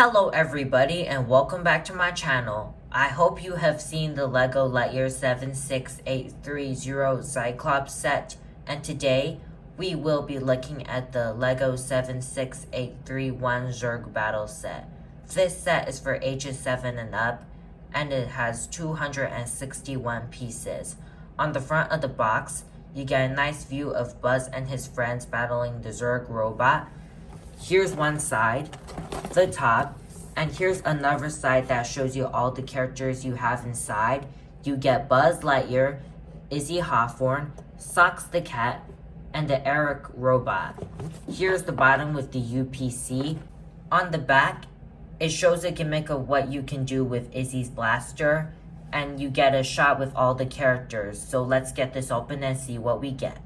Hello everybody and welcome back to my channel. I hope you have seen the LEGO Lightyear 76830 Cyclops set, and today we will be looking at the LEGO 76831 Zurg battle set. This set is for ages 7 and up, and it has 261 pieces. On the front of the box, you get a nice view of Buzz and his friends battling the Zurg robot. Here's one side, the top, and here's another side that shows you all the characters you have inside. You get Buzz Lightyear, Izzy Hawthorne, Socks the cat, and the Eric robot. Here's the bottom with the UPC. On the back, it shows a gimmick of what you can do with Izzy's blaster, and you get a shot with all the characters. So let's get this open and see what we get.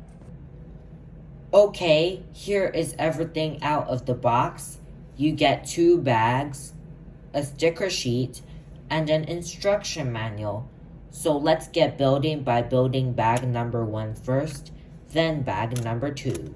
Okay, here is everything out of the box. You get 2 bags, a sticker sheet, and an instruction manual. So let's get building by building bag number 1 first, then bag number 2.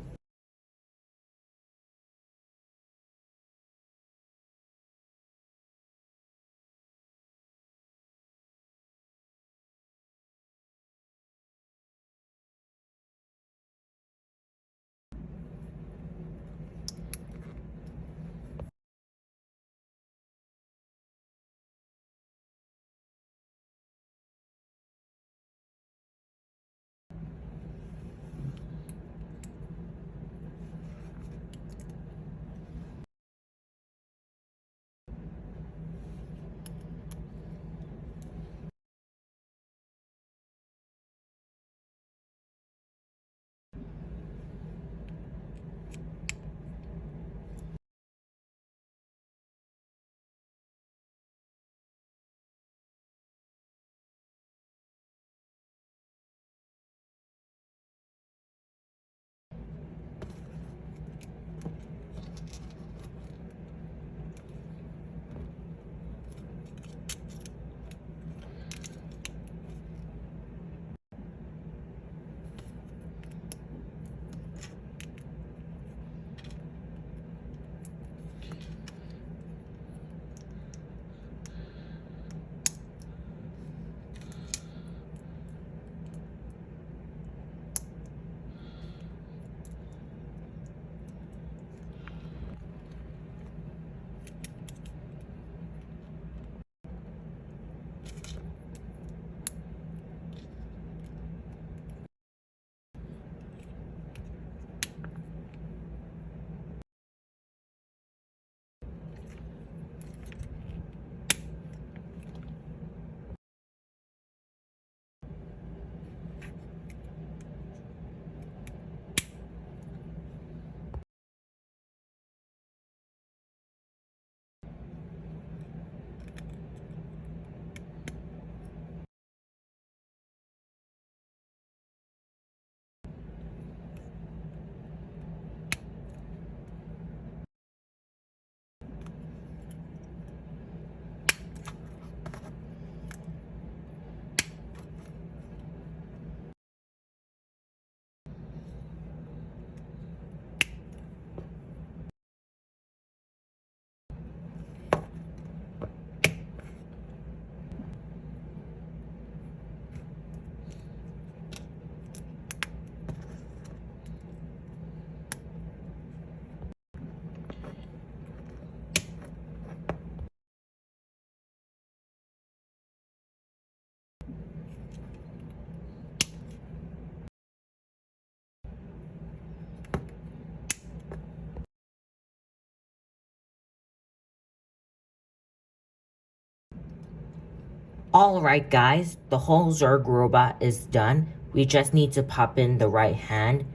Alright guys, the whole Zurg robot is done. We just need to pop in the right hand,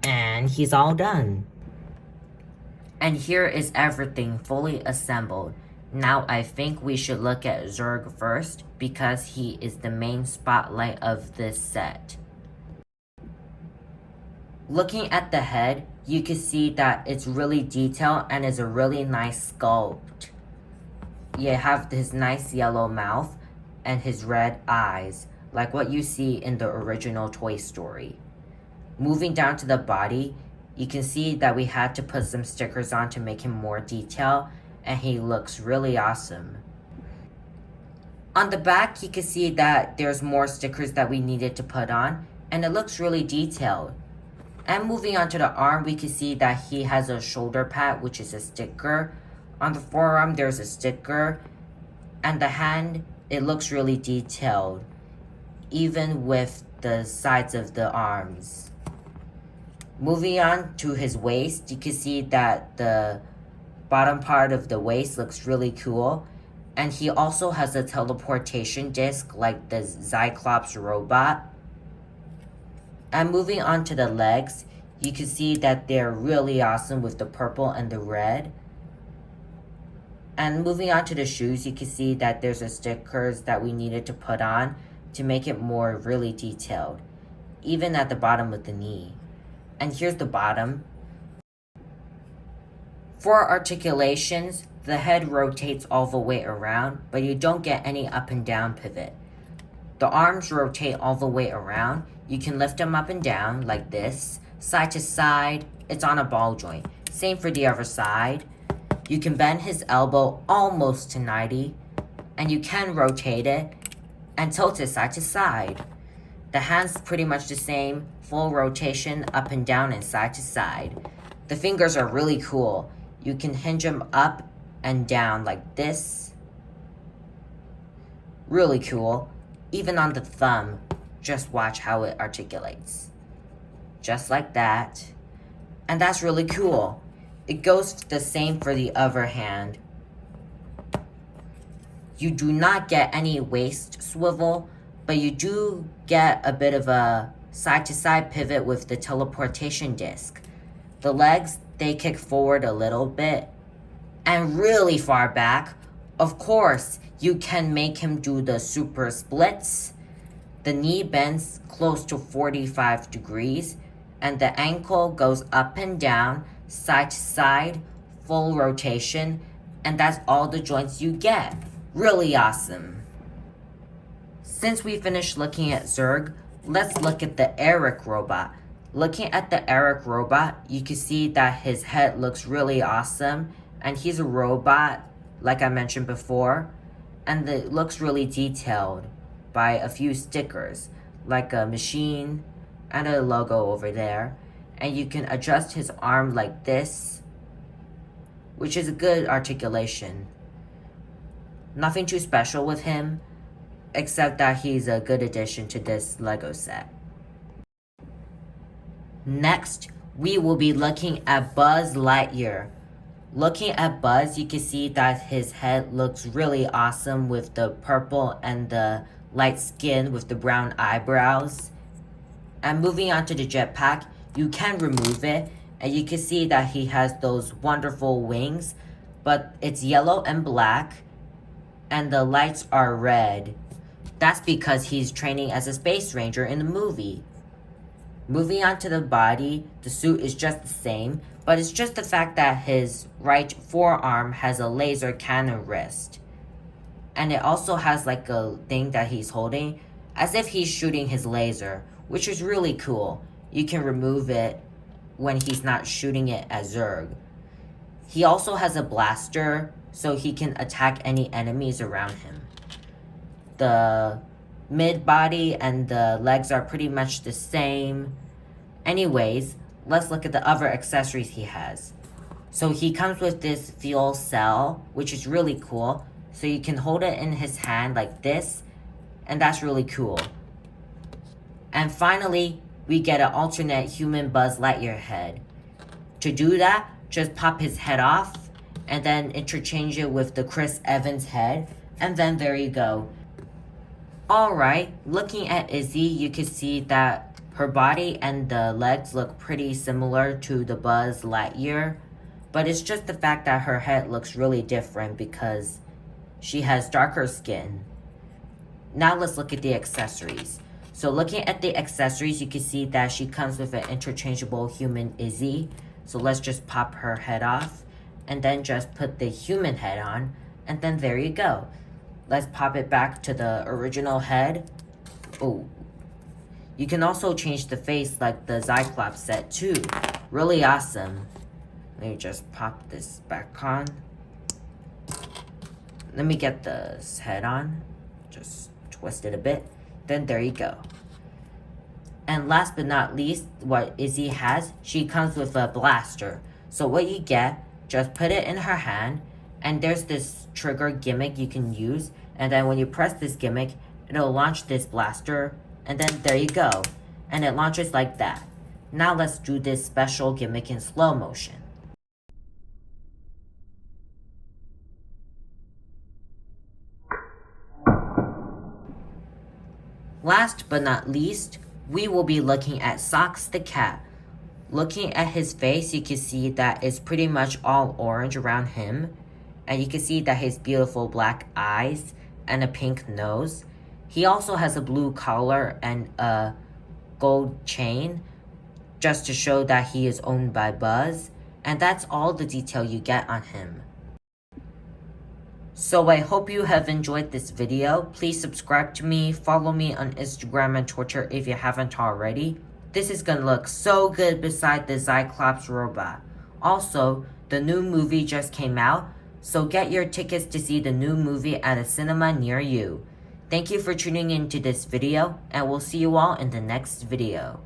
and he's all done. And here is everything fully assembled. Now I think we should look at Zurg first, because he is the main spotlight of this set. Looking at the head, you can see that it's really detailed and is a really nice sculpt. You have his nice yellow mouth and his red eyes, like what you see in the original Toy Story. Moving down to the body, you can see that we had to put some stickers on to make him more detailed, and he looks really awesome. On the back, you can see that there's more stickers that we needed to put on, and it looks really detailed. And moving on to the arm, we can see that he has a shoulder pad, which is a sticker. On the forearm, there's a sticker. And the hand, it looks really detailed, even with the sides of the arms. Moving on to his waist, you can see that the bottom part of the waist looks really cool. And he also has a teleportation disc like the Cyclops robot. And moving on to the legs, you can see that they're really awesome with the purple and the red. And moving on to the shoes, you can see that there's a stickers that we needed to put on to make it more really detailed, even at the bottom of the knee. And here's the bottom. For articulations, the head rotates all the way around, but you don't get any up and down pivot. The arms rotate all the way around. You can lift them up and down like this, side to side. It's on a ball joint. Same for the other side. You can bend his elbow almost to 90, and you can rotate it and tilt it side to side. The hand's pretty much the same, full rotation up and down and side to side. The fingers are really cool. You can hinge them up and down like this. Really cool. Even on the thumb, just watch how it articulates. Just like that. And that's really cool. It goes the same for the other hand. You do not get any waist swivel, but you do get a bit of a side-to-side pivot with the teleportation disc. The legs, they kick forward a little bit and really far back. Of course, you can make him do the super splits. The knee bends close to 45 degrees, and the ankle goes up and down, side to side, full rotation, and that's all the joints you get. Really awesome. Since we finished looking at Zurg, let's look at the Eric robot. Looking at the Eric robot, you can see that his head looks really awesome, and he's a robot, like I mentioned before, and it looks really detailed by a few stickers, like a machine and a logo over there. And you can adjust his arm like this, which is a good articulation. Nothing too special with him, except that he's a good addition to this Lego set. Next, we will be looking at Buzz Lightyear. Looking at Buzz, you can see that his head looks really awesome with the purple and the light skin with the brown eyebrows. And moving on to the jetpack, you can remove it, and you can see that he has those wonderful wings, but it's yellow and black, and the lights are red. That's because he's training as a space ranger in the movie. Moving on to the body, the suit is just the same, but it's just the fact that his right forearm has a laser cannon wrist. And it also has like a thing that he's holding, as if he's shooting his laser, which is really cool. You can remove it when he's not shooting it at Zurg. He also has a blaster, so he can attack any enemies around him. The mid-body and the legs are pretty much the same. Anyways, let's look at the other accessories he has. So he comes with this fuel cell, which is really cool. So you can hold it in his hand like this, and that's really cool. And finally, we get an alternate human Buzz Lightyear head. To do that, just pop his head off, and then interchange it with the Chris Evans head, and then there you go. Alright, looking at Izzy, you can see that her body and the legs look pretty similar to the Buzz Lightyear, but it's just the fact that her head looks really different because she has darker skin. Now let's look at the accessories. So looking at the accessories, you can see that she comes with an interchangeable human Izzy. So let's just pop her head off and then just put the human head on, and then there you go. Let's pop it back to the original head. Oh, you can also change the face like the Cyclops set too. Really awesome. Let me just pop this back on. Let me get the head on. Just twist it a bit. Then there you go. And last but not least, what Izzy has, she comes with a blaster. So what you get, just put it in her hand, and there's this trigger gimmick you can use, and then when you press this gimmick, it'll launch this blaster, and then there you go. And it launches like that. Now let's do this special gimmick in slow motion. Last but not least, we will be looking at Socks the cat. Looking at his face, you can see that it's pretty much all orange around him. And you can see that his beautiful black eyes and a pink nose. He also has a blue collar and a gold chain, just to show that he is owned by Buzz. And that's all the detail you get on him. So I hope you have enjoyed this video. Please subscribe to me, follow me on Instagram and Twitter if you haven't already. This is gonna look so good beside the Cyclops robot. Also, the new movie just came out, so get your tickets to see the new movie at a cinema near you. Thank you for tuning into this video, and we'll see you all in the next video.